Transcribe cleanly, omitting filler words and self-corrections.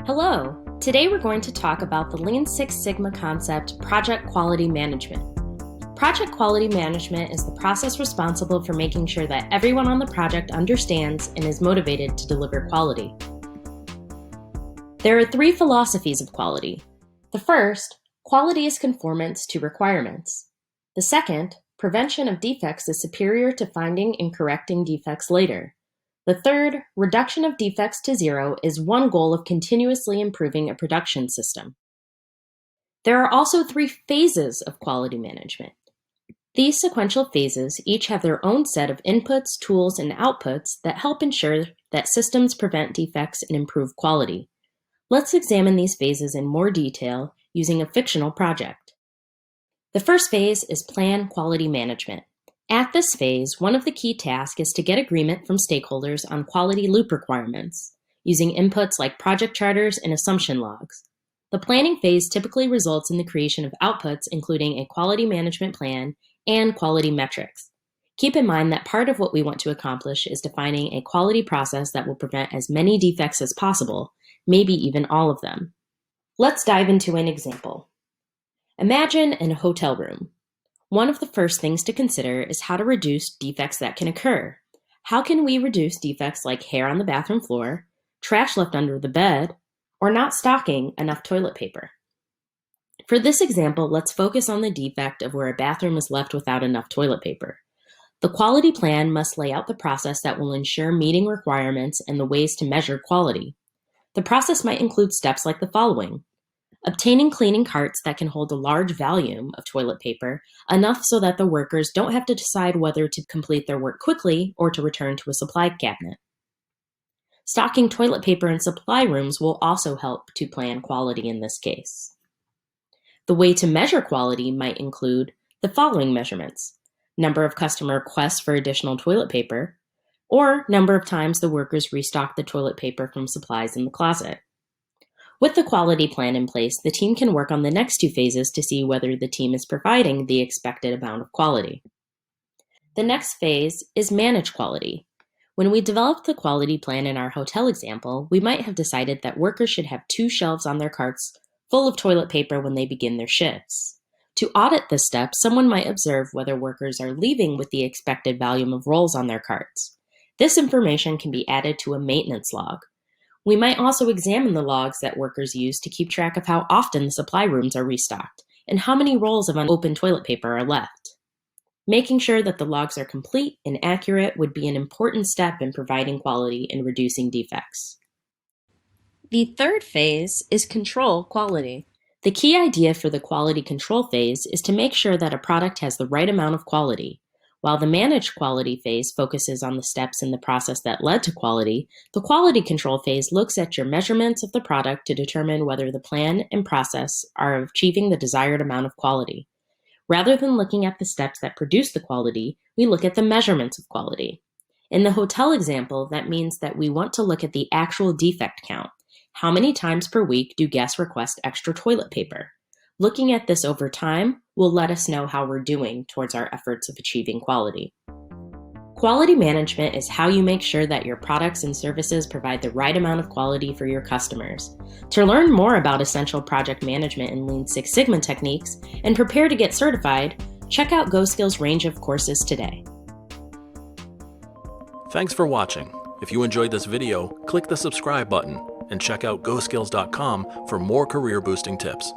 Hello! Today we're going to talk about the Lean Six Sigma concept, project quality management. Project quality management is the process responsible for making sure that everyone on the project understands and is motivated to deliver quality. There are three philosophies of quality. The first, quality is conformance to requirements. The second, prevention of defects is superior to finding and correcting defects later. The third, reduction of defects to zero, is one goal of continuously improving a production system. There are also three phases of quality management. These sequential phases each have their own set of inputs, tools, and outputs that help ensure that systems prevent defects and improve quality. Let's examine these phases in more detail using a fictional project. The first phase is plan quality management. At this phase, one of the key tasks is to get agreement from stakeholders on quality loop requirements, using inputs like project charters and assumption logs. The planning phase typically results in the creation of outputs including a quality management plan and quality metrics. Keep in mind that part of what we want to accomplish is defining a quality process that will prevent as many defects as possible, maybe even all of them. Let's dive into an example. Imagine in a hotel room. One of the first things to consider is how to reduce defects that can occur. How can we reduce defects like hair on the bathroom floor, trash left under the bed, or not stocking enough toilet paper? For this example, let's focus on the defect of where a bathroom is left without enough toilet paper. The quality plan must lay out the process that will ensure meeting requirements and the ways to measure quality. The process might include steps like the following. Obtaining cleaning carts that can hold a large volume of toilet paper, enough so that the workers don't have to decide whether to complete their work quickly or to return to a supply cabinet. Stocking toilet paper in supply rooms will also help to plan quality in this case. The way to measure quality might include the following measurements: number of customer requests for additional toilet paper, or number of times the workers restock the toilet paper from supplies in the closet. With the quality plan in place, the team can work on the next two phases to see whether the team is providing the expected amount of quality. The next phase is manage quality. When we developed the quality plan in our hotel example, we might have decided that workers should have 2 shelves on their carts full of toilet paper when they begin their shifts. To audit this step, someone might observe whether workers are leaving with the expected volume of rolls on their carts. This information can be added to a maintenance log. We might also examine the logs that workers use to keep track of how often the supply rooms are restocked and how many rolls of unopened toilet paper are left. Making sure that the logs are complete and accurate would be an important step in providing quality and reducing defects. The third phase is control quality. The key idea for the quality control phase is to make sure that a product has the right amount of quality. While the manage quality phase focuses on the steps in the process that led to quality, the quality control phase looks at your measurements of the product to determine whether the plan and process are achieving the desired amount of quality. Rather than looking at the steps that produce the quality, we look at the measurements of quality. In the hotel example, that means that we want to look at the actual defect count. How many times per week do guests request extra toilet paper? Looking at this over time will let us know how we're doing towards our efforts of achieving quality. Quality management is how you make sure that your products and services provide the right amount of quality for your customers. To learn more about essential project management and Lean Six Sigma techniques and prepare to get certified, check out GoSkills' range of courses today. Thanks for watching. If you enjoyed this video, click the subscribe button and check out GoSkills.com for more career boosting tips.